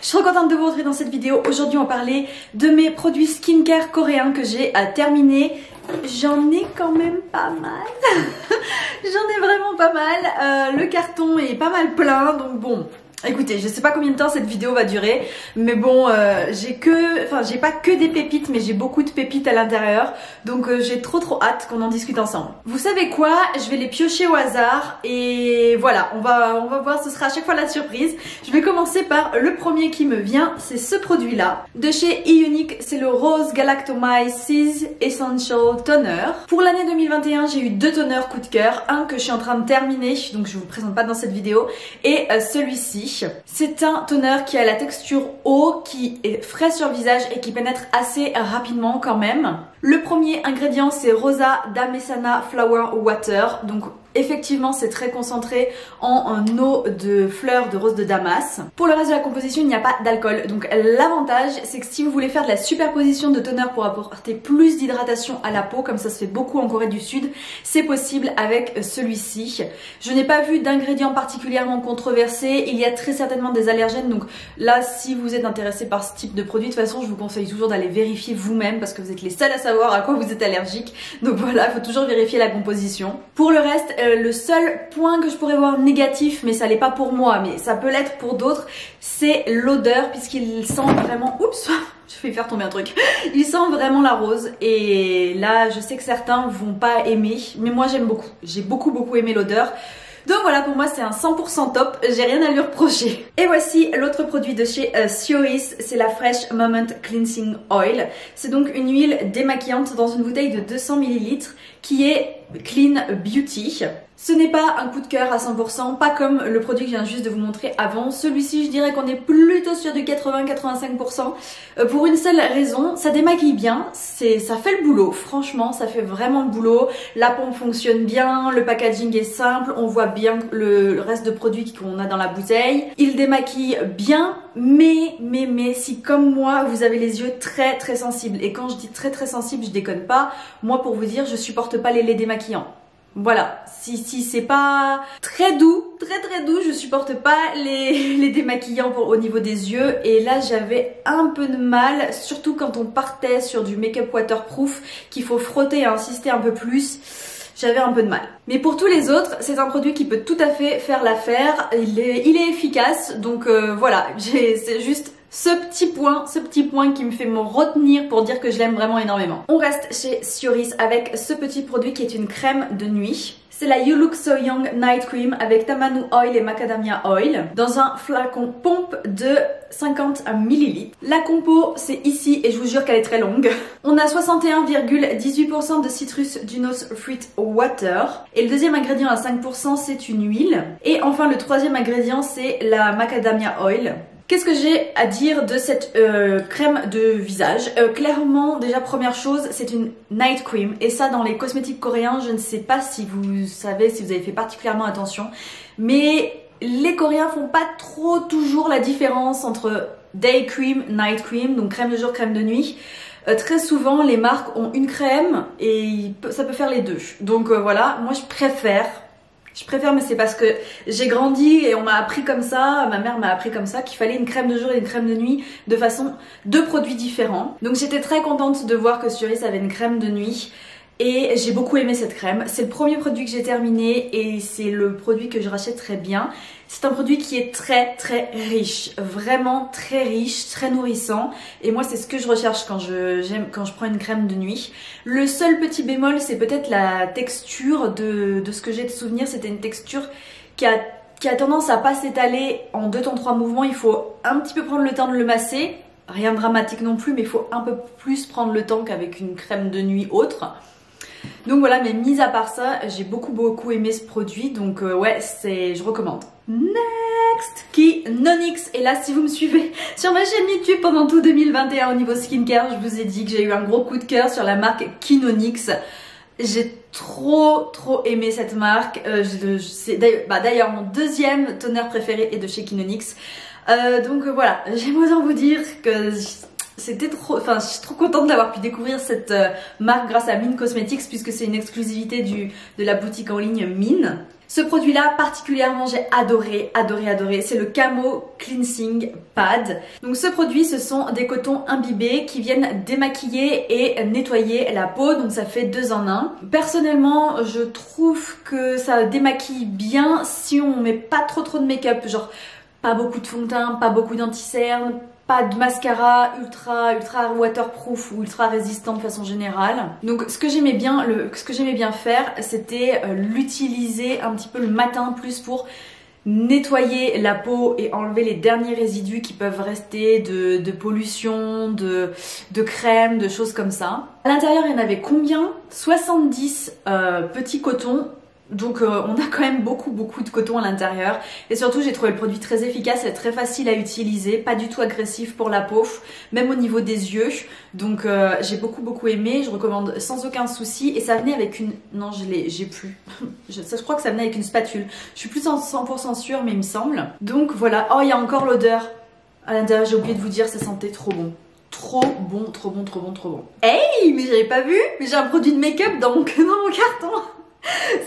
Je suis trop contente de vous retrouver dans cette vidéo. Aujourd'hui on va parler de mes produits skincare coréens que j'ai à terminer. J'en ai quand même pas mal. J'en ai vraiment pas mal. Le carton est pas mal plein, donc bon. Écoutez, je sais pas combien de temps cette vidéo va durer, mais bon, j'ai pas que des pépites, mais j'ai beaucoup de pépites à l'intérieur, donc j'ai trop hâte qu'on en discute ensemble. Vous savez quoi? Je vais les piocher au hasard et voilà, on va voir, ce sera à chaque fois la surprise. Je vais commencer par le premier qui me vient, c'est ce produit-là. De chez e-Unique, c'est le Rose Galactomyces Essential Toner. Pour l'année 2021, j'ai eu deux toners coup de cœur, un que je suis en train de terminer, donc je vous présente pas dans cette vidéo, et celui-ci. C'est un toner qui a la texture eau, qui est frais sur le visage et qui pénètre assez rapidement quand même. Le premier ingrédient c'est Rosa Damesana Flower Water, donc effectivement c'est très concentré en eau de fleurs de rose de Damas. Pour le reste de la composition il n'y a pas d'alcool, donc l'avantage c'est que si vous voulez faire de la superposition de toner pour apporter plus d'hydratation à la peau, comme ça se fait beaucoup en Corée du Sud, c'est possible avec celui-ci. Je n'ai pas vu d'ingrédients particulièrement controversés, il y a très certainement des allergènes, donc là si vous êtes intéressé par ce type de produit, de toute façon je vous conseille toujours d'aller vérifier vous-même parce que vous êtes les seuls à savoir à quoi vous êtes allergique, donc voilà, il faut toujours vérifier la composition. Pour le reste, le seul point que je pourrais voir négatif, mais ça l'est pas pour moi, mais ça peut l'être pour d'autres, c'est l'odeur, puisqu'il sent vraiment... Oups, je vais faire tomber un truc. Il sent vraiment la rose, et là je sais que certains vont pas aimer, mais moi j'aime beaucoup. J'ai beaucoup aimé l'odeur. Donc voilà, pour moi c'est un 100% top, j'ai rien à lui reprocher. Et voici l'autre produit de chez Sioris, c'est la Fresh Moment Cleansing Oil. C'est donc une huile démaquillante dans une bouteille de 200 ml qui est Clean Beauty. Ce n'est pas un coup de cœur à 100%, pas comme le produit que je viens juste de vous montrer avant. Celui-ci, je dirais qu'on est plutôt sur du 80-85%. Pour une seule raison, ça démaquille bien, ça fait le boulot. Franchement, ça fait vraiment le boulot. La pompe fonctionne bien, le packaging est simple, on voit bien le reste de produits qu'on a dans la bouteille. Il démaquille bien, mais si comme moi, vous avez les yeux très sensibles. Et quand je dis très sensibles, je déconne pas. Moi, pour vous dire, je supporte pas les laits démaquillants. Voilà, si c'est pas très doux, très doux, je supporte pas les démaquillants au niveau des yeux, et là j'avais un peu de mal, surtout quand on partait sur du make-up waterproof qu'il faut frotter et insister un peu plus. J'avais un peu de mal. Mais pour tous les autres, c'est un produit qui peut tout à fait faire l'affaire. Il est efficace, donc voilà, c'est juste ce petit point qui me fait me retenir pour dire que je l'aime vraiment énormément. On reste chez Sioris avec ce petit produit qui est une crème de nuit. C'est la You Look So Young Night Cream avec Tamanu Oil et Macadamia Oil dans un flacon pompe de 50 ml. La compo c'est ici et je vous jure qu'elle est très longue. On a 61,18% de citrus Junos Fruit Water et le deuxième ingrédient à 5% c'est une huile. Et enfin le troisième ingrédient c'est la Macadamia Oil. Qu'est-ce que j'ai à dire de cette crème de visage? Clairement, déjà première chose, c'est une night cream. Et ça, dans les cosmétiques coréens, je ne sais pas si vous savez, si vous avez fait particulièrement attention. Mais les Coréens font pas trop toujours la différence entre day cream, night cream, donc crème de jour, crème de nuit. Très souvent, les marques ont une crème et ça peut faire les deux. Donc voilà, moi je préfère, mais c'est parce que j'ai grandi et on m'a appris comme ça, ma mère m'a appris comme ça, qu'il fallait une crème de jour et une crème de nuit de façon, deux produits différents. Donc j'étais très contente de voir que Sioris avait une crème de nuit et j'ai beaucoup aimé cette crème. C'est le premier produit que j'ai terminé et c'est le produit que je rachète très bien. C'est un produit qui est très riche, vraiment très riche, très nourrissant. Et moi c'est ce que je recherche quand je prends une crème de nuit. Le seul petit bémol c'est peut-être la texture de ce que j'ai de souvenir. C'était une texture qui a tendance à pas s'étaler en 2 temps 3 mouvements. Il faut un petit peu prendre le temps de le masser. Rien de dramatique non plus, mais il faut un peu plus prendre le temps qu'avec une crème de nuit autre. Donc voilà, mais mis à part ça, j'ai beaucoup aimé ce produit, donc ouais, je recommande. Next, Kinonix. Et là, si vous me suivez sur ma chaîne YouTube pendant tout 2021 au niveau skincare, je vous ai dit que j'ai eu un gros coup de cœur sur la marque Kinonix. J'ai trop aimé cette marque. D'ailleurs, mon deuxième toner préféré est de chez Kinonix. Donc voilà, j'aime autant vous dire que c'était trop, enfin je suis trop contente d'avoir pu découvrir cette marque grâce à Mine Cosmetics puisque c'est une exclusivité de la boutique en ligne Mine. Ce produit-là particulièrement j'ai adoré, c'est le Camo Cleansing Pad. Donc ce produit, ce sont des cotons imbibés qui viennent démaquiller et nettoyer la peau, donc ça fait 2 en 1. Personnellement, je trouve que ça démaquille bien si on met pas trop de make-up, genre pas beaucoup de fond de teint, pas beaucoup d'anti-cerne, pas de mascara ultra waterproof ou ultra résistant de façon générale. Donc ce que j'aimais bien faire, c'était l'utiliser un petit peu le matin plus pour nettoyer la peau et enlever les derniers résidus qui peuvent rester de pollution, de crème, de choses comme ça. À l'intérieur, il y en avait combien? 70 petits cotons. Donc on a quand même beaucoup de coton à l'intérieur et surtout j'ai trouvé le produit très efficace et très facile à utiliser, pas du tout agressif pour la peau, même au niveau des yeux. Donc j'ai beaucoup aimé, je recommande sans aucun souci et ça venait avec une... Non j'ai plus, je crois que ça venait avec une spatule. Je suis plus 100% sûre mais il me semble. Donc voilà, oh il y a encore l'odeur à l'intérieur, j'ai oublié de vous dire, ça sentait trop bon. Trop bon. Hey, mais j'avais pas vu, mais j'ai un produit de make-up dans mon carton.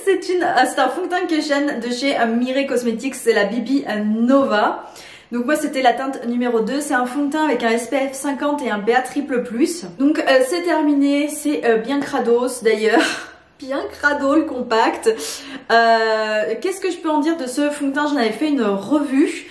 C'est un fond de teint Keshen de chez Mirai Cosmetics, c'est la BB Nova. Donc moi c'était la teinte numéro 2, c'est un fond de teint avec un SPF 50 et un BA triple plus. Donc c'est terminé, c'est bien crados d'ailleurs. Bien crado le compact. Qu'est-ce que je peux en dire de ce fond de teint? J'en avais fait une revue.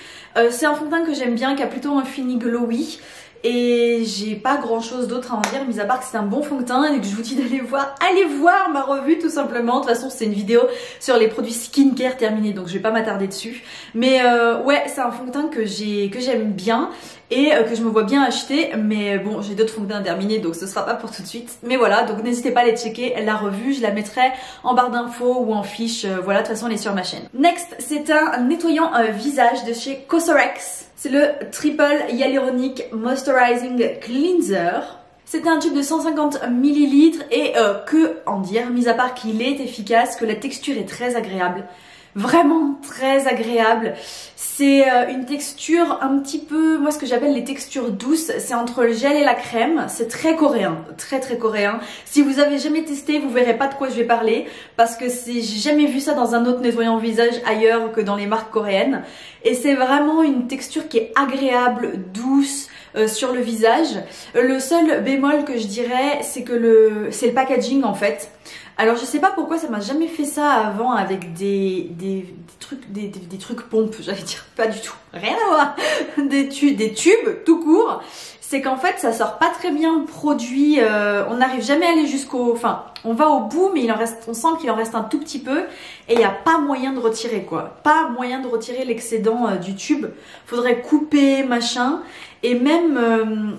C'est un fond de teint que j'aime bien, qui a plutôt un fini glowy. Et j'ai pas grand chose d'autre à en dire, mis à part que c'est un bon fond de teint et que je vous dis d'aller voir ma revue tout simplement. De toute façon c'est une vidéo sur les produits skincare terminés, donc je vais pas m'attarder dessus. Mais ouais, c'est un fond de teint que j'aime bien et que je me vois bien acheter. Mais bon, j'ai d'autres fonds de teint terminés, donc ce sera pas pour tout de suite. Mais voilà, donc n'hésitez pas à aller checker la revue, je la mettrai en barre d'infos ou en fiche. Voilà, de toute façon elle est sur ma chaîne. Next, c'est un nettoyant visage de chez Cosrx. C'est le Triple Hyaluronic Moisturizing Cleanser. C'est un tube de 150 ml et que en dire, mis à part qu'il est efficace, que la texture est très agréable. Vraiment très agréable. C'est une texture un petit peu, moi ce que j'appelle les textures douces, c'est entre le gel et la crème. C'est très coréen, très coréen. Si vous avez jamais testé, vous verrez pas de quoi je vais parler parce que j'ai jamais vu ça dans un autre nettoyant visage ailleurs que dans les marques coréennes. Et c'est vraiment une texture qui est agréable, douce sur le visage. Le seul bémol que je dirais, c'est que c'est le packaging en fait. Alors je sais pas pourquoi ça m'a jamais fait ça avant avec des trucs pompes, j'allais dire, pas du tout, rien à voir, des tubes tout court. C'est qu'en fait ça sort pas très bien le produit, on n'arrive jamais à aller enfin on va au bout mais on sent qu'il en reste un tout petit peu et il n'y a pas moyen de retirer quoi, pas moyen de retirer l'excédent du tube, faudrait couper machin et même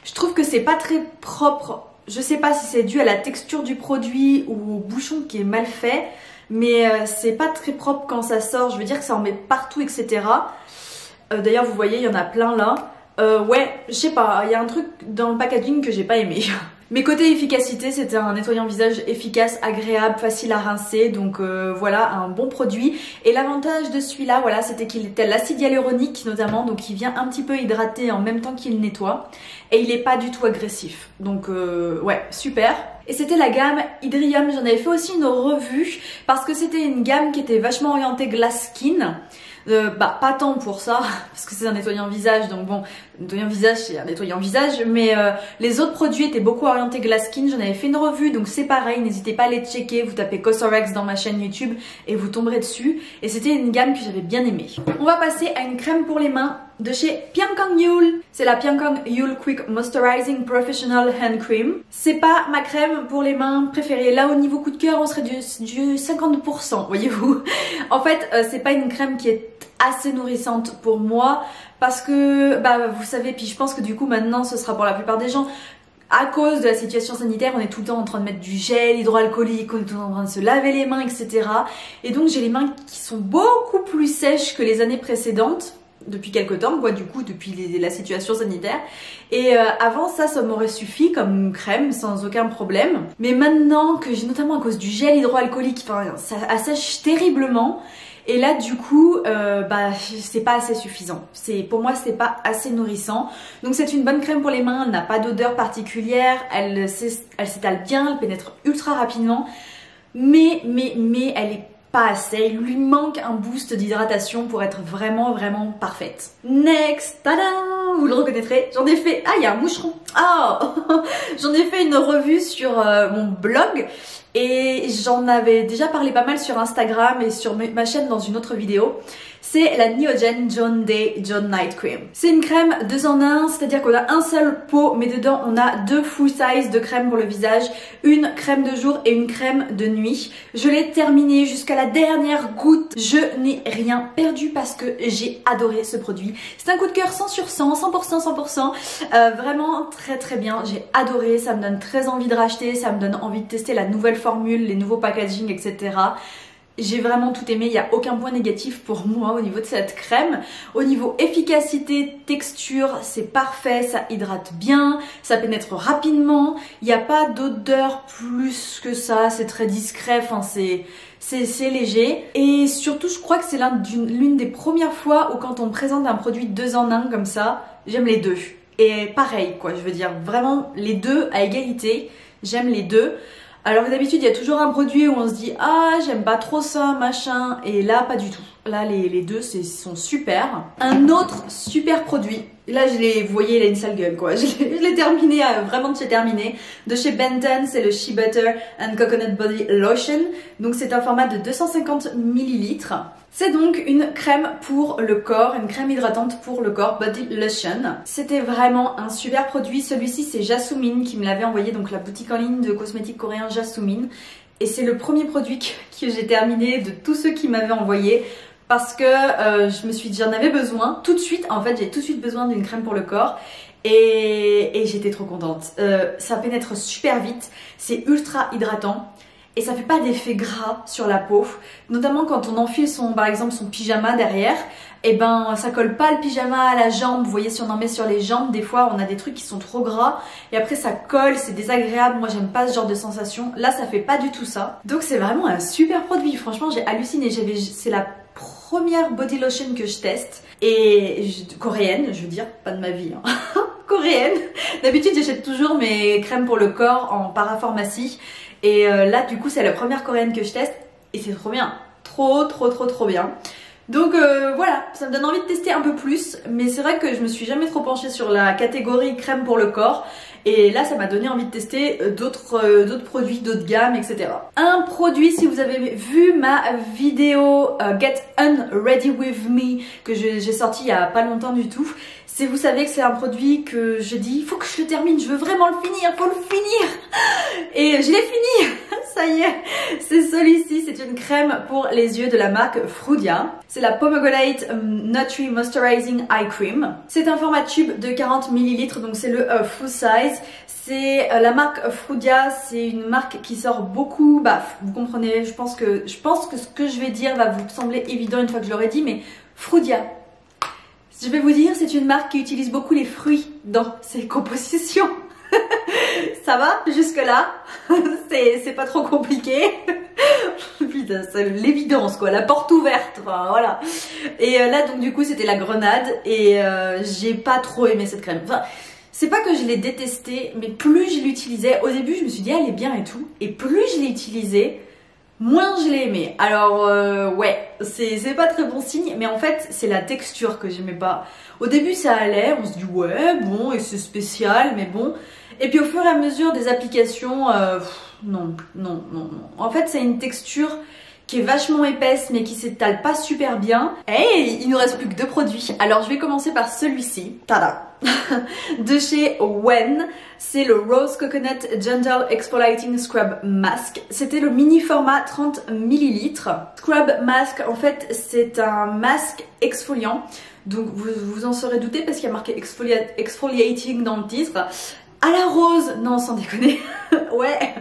je trouve que c'est pas très propre. Je sais pas si c'est dû à la texture du produit ou au bouchon qui est mal fait, mais c'est pas très propre quand ça sort. Je veux dire que ça en met partout, etc. D'ailleurs, vous voyez, il y en a plein là. Ouais, je sais pas, il y a un truc dans le packaging que j'ai pas aimé. Mais côté efficacité, c'était un nettoyant visage efficace, agréable, facile à rincer, donc voilà, un bon produit. Et l'avantage de celui-là, voilà, c'était qu'il était l'acide hyaluronique notamment, donc il vient un petit peu hydrater en même temps qu'il nettoie. Et il est pas du tout agressif, donc ouais, super. Et c'était la gamme Hydrium, j'en avais fait aussi une revue, parce que c'était une gamme qui était vachement orientée glass skin. Pas tant pour ça parce que c'est un nettoyant visage, donc bon, nettoyant visage c'est un nettoyant visage, mais les autres produits étaient beaucoup orientés glass skin. J'en avais fait une revue, donc c'est pareil, n'hésitez pas à les checker, vous tapez Cosrx dans ma chaîne YouTube et vous tomberez dessus, et c'était une gamme que j'avais bien aimée. On va passer à une crème pour les mains de chez Piankang Yul. C'est la Piankang Yul Quick Moisturizing Professional Hand Cream. C'est pas ma crème pour les mains préférée. Là au niveau coup de cœur on serait du 50%, voyez-vous. En fait c'est pas une crème qui est assez nourrissante pour moi parce que vous savez, puis je pense que du coup maintenant ce sera pour la plupart des gens, à cause de la situation sanitaire, on est tout le temps en train de mettre du gel hydroalcoolique, on est tout le temps en train de se laver les mains, etc. Et donc j'ai les mains qui sont beaucoup plus sèches que les années précédentes, depuis quelques temps, quoi, du coup, depuis la situation sanitaire. Et avant ça m'aurait suffi comme crème sans aucun problème. Mais maintenant que j'ai, notamment à cause du gel hydroalcoolique, enfin, ça assèche terriblement. Et là du coup c'est pas assez suffisant. Pour moi c'est pas assez nourrissant. Donc c'est une bonne crème pour les mains, elle n'a pas d'odeur particulière, elle s'étale bien, elle pénètre ultra rapidement, mais elle est pas assez, il lui manque un boost d'hydratation pour être vraiment parfaite. Next, tada, vous le reconnaîtrez, j'en ai fait, il y a un moucheron, j'en ai fait une revue sur mon blog et j'en avais déjà parlé pas mal sur Instagram et sur ma chaîne dans une autre vidéo. C'est la Neogen John Day John Night Cream. C'est une crème 2 en 1, c'est-à-dire qu'on a un seul pot, mais dedans on a 2 full size de crème pour le visage, une crème de jour et une crème de nuit. Je l'ai terminée jusqu'à la dernière goutte. Je n'ai rien perdu parce que j'ai adoré ce produit. C'est un coup de cœur 100 sur 100, 100%. Vraiment très bien. J'ai adoré, ça me donne très envie de racheter, ça me donne envie de tester la nouvelle formule, les nouveaux packaging, etc. J'ai vraiment tout aimé, il n'y a aucun point négatif pour moi au niveau de cette crème. Au niveau efficacité, texture, c'est parfait, ça hydrate bien, ça pénètre rapidement, il n'y a pas d'odeur plus que ça, c'est très discret, enfin c'est léger. Et surtout je crois que c'est l'une des premières fois où quand on me présente un produit 2 en 1 comme ça, j'aime les deux. Et pareil quoi, je veux dire vraiment les deux à égalité, j'aime les deux. Alors que d'habitude il y a toujours un produit où on se dit j'aime pas trop ça machin, et là pas du tout. Là les deux sont super. Un autre super produit, là vous voyez il a une sale gueule quoi, je l'ai terminé, vraiment de chez terminé, de chez Benton, c'est le Shea Butter and Coconut Body Lotion. Donc c'est un format de 250 ml. C'est donc une crème pour le corps, une crème hydratante pour le corps, Body Lotion. C'était vraiment un super produit. Celui-ci c'est Jasmine qui me l'avait envoyé, donc la boutique en ligne de cosmétiques coréens Jasmine. Et c'est le premier produit que j'ai terminé de tous ceux qui m'avaient envoyé. Parce que j'en avais besoin tout de suite. En fait j'ai tout de suite besoin d'une crème pour le corps. Et j'étais trop contente. Ça pénètre super vite, c'est ultra hydratant. Et ça fait pas d'effet gras sur la peau, notamment quand on enfile par exemple son pyjama derrière, et ben ça colle pas le pyjama à la jambe. Vous voyez, si on en met sur les jambes, des fois on a des trucs qui sont trop gras et après ça colle, c'est désagréable. Moi j'aime pas ce genre de sensation, là ça fait pas du tout ça. Donc c'est vraiment un super produit, franchement j'ai halluciné. C'est la première body lotion que je teste, et coréenne, je veux dire, pas de ma vie hein. Coréenne. D'habitude j'achète toujours mes crèmes pour le corps en parapharmacie. Et là du coup c'est la première coréenne que je teste et c'est trop bien, trop bien. Donc voilà, ça me donne envie de tester un peu plus, mais c'est vrai que je me suis jamais trop penchée sur la catégorie crème pour le corps. Et là ça m'a donné envie de tester d'autres produits, d'autres gammes, etc. Un produit, si vous avez vu ma vidéo Get Unready With Me que j'ai sorti il y a pas longtemps du tout, vous savez que c'est un produit que je dis il faut que je le termine, je veux vraiment le finir, faut le finir. Et je l'ai fini, ça y est, c'est celui-ci, c'est une crème pour les yeux de la marque Frudia. C'est la Pomegranate Nutri Moisturizing Eye Cream. C'est un format tube de 40 ml, donc c'est le full size. C'est la marque Frudia, c'est une marque qui sort beaucoup, vous comprenez, je pense que ce que je vais dire va vous sembler évident une fois que je l'aurai dit, mais Frudia, je vais vous dire, c'est une marque qui utilise beaucoup les fruits dans ses compositions. Ça va jusque là? C'est pas trop compliqué. Putain, c'est l'évidence quoi, la porte ouverte, enfin, voilà. Et là donc du coup c'était la grenade et j'ai pas trop aimé cette crème. Enfin, c'est pas que je l'ai détestée, mais plus je l'utilisais, au début je me suis dit elle est bien et tout, et plus je l'ai utilisée, moins je l'ai aimé. Alors ouais, c'est pas très bon signe, mais en fait c'est la texture que j'aimais pas. Au début ça allait, on se dit ouais bon, et c'est spécial, mais bon. Et puis au fur et à mesure des applications, non. En fait c'est une texture qui est vachement épaisse mais qui s'étale pas super bien. Et il nous reste plus que 2 produits. Alors je vais commencer par celui-ci. Tada. De chez Wen, c'est le Rose Coconut Gentle Exfoliating Scrub Mask. C'était le mini format 30 ml. Scrub Mask, en fait c'est un masque exfoliant. Donc vous en serez douté parce qu'il y a marqué exfoliating dans le titre. à la rose. Non, sans déconner. Ouais.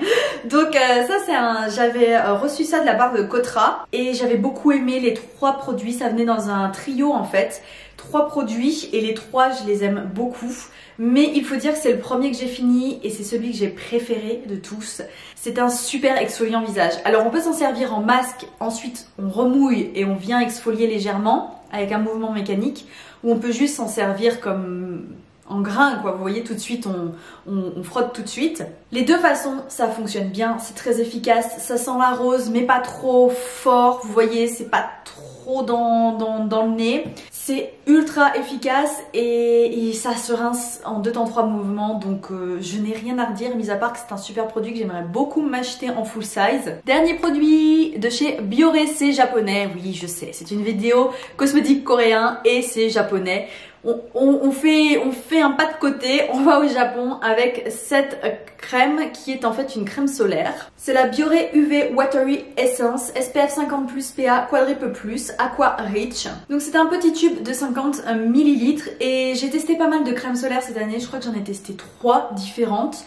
Donc ça c'est j'avais reçu ça de la part de Kotra et j'avais beaucoup aimé les 3 produits. Ça venait dans un trio en fait. 3 produits et les 3 je les aime beaucoup. Mais il faut dire que c'est le premier que j'ai fini et c'est celui que j'ai préféré de tous. C'est un super exfoliant visage. Alors on peut s'en servir en masque, ensuite on remouille et on vient exfolier légèrement avec un mouvement mécanique, ou on peut juste s'en servir comme en grain quoi, vous voyez, tout de suite on frotte tout de suite. Les deux façons ça fonctionne bien, c'est très efficace, ça sent la rose mais pas trop fort, vous voyez, c'est pas trop dans le nez. C'est ultra efficace et ça se rince en 2 temps 3 mouvements, donc je n'ai rien à redire, mis à part que c'est un super produit que j'aimerais beaucoup m'acheter en full size. Dernier produit de chez Bioré, c'est japonais, oui je sais, c'est une vidéo cosmétique coréen et c'est japonais. On fait un pas de côté, on va au Japon avec cette crème qui est en fait une crème solaire. C'est la Bioré UV Watery Essence SPF 50+ PA Quadruple Plus Aqua Rich. Donc c'est un petit tube de 50 ml et j'ai testé pas mal de crèmes solaires cette année, je crois que j'en ai testé 3 différentes.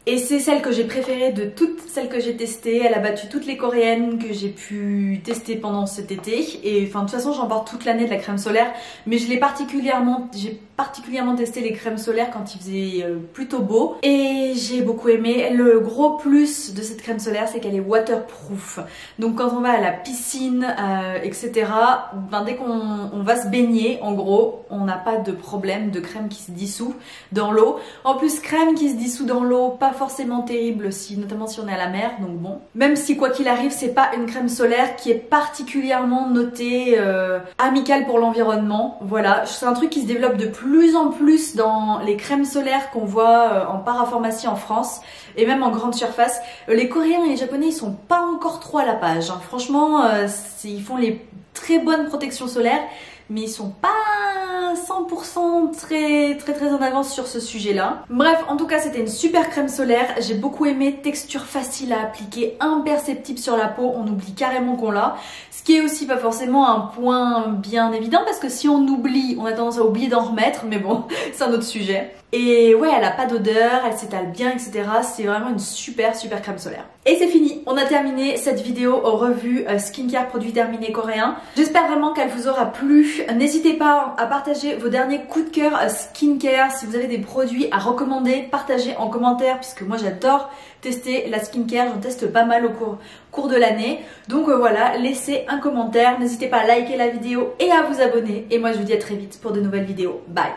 Et c'est celle que j'ai préférée de toutes celles que j'ai testées. Elle a battu toutes les coréennes que j'ai pu tester pendant cet été. Et enfin de toute façon j'en porte toute l'année de la crème solaire. Mais j'ai particulièrement testé les crèmes solaires quand il faisait plutôt beau. Et j'ai beaucoup aimé. Le gros plus de cette crème solaire c'est qu'elle est waterproof. Donc quand on va à la piscine, etc. Ben, dès qu'on va se baigner, en gros, on n'a pas de problème de crème qui se dissout dans l'eau. En plus crème qui se dissout dans l'eau, pas forcément terrible notamment si on est à la mer, donc bon. Même si quoi qu'il arrive c'est pas une crème solaire qui est particulièrement notée amicale pour l'environnement, voilà. C'est un truc qui se développe de plus en plus dans les crèmes solaires qu'on voit en parapharmacie en France et même en grande surface. Les Coréens et les Japonais ils sont pas encore trop à la page, hein. Franchement ils font les très bonnes protections solaires mais ils sont pas 100% très en avance sur ce sujet là. Bref, en tout cas c'était une super crème solaire, j'ai beaucoup aimé, texture facile à appliquer, imperceptible sur la peau, on oublie carrément qu'on l'a, ce qui est aussi pas forcément un point bien évident parce que si on oublie, on a tendance à oublier d'en remettre, mais bon c'est un autre sujet. Et ouais, elle a pas d'odeur, elle s'étale bien, etc. C'est vraiment une super crème solaire. Et c'est fini, on a terminé cette vidéo revue skincare produits terminés coréens. J'espère vraiment qu'elle vous aura plu. N'hésitez pas à partager vos derniers coups de cœur skincare. Si vous avez des produits à recommander, partagez en commentaire puisque moi j'adore tester la skincare. J'en teste pas mal au cours de l'année. Donc voilà, laissez un commentaire. N'hésitez pas à liker la vidéo et à vous abonner. Et moi je vous dis à très vite pour de nouvelles vidéos. Bye!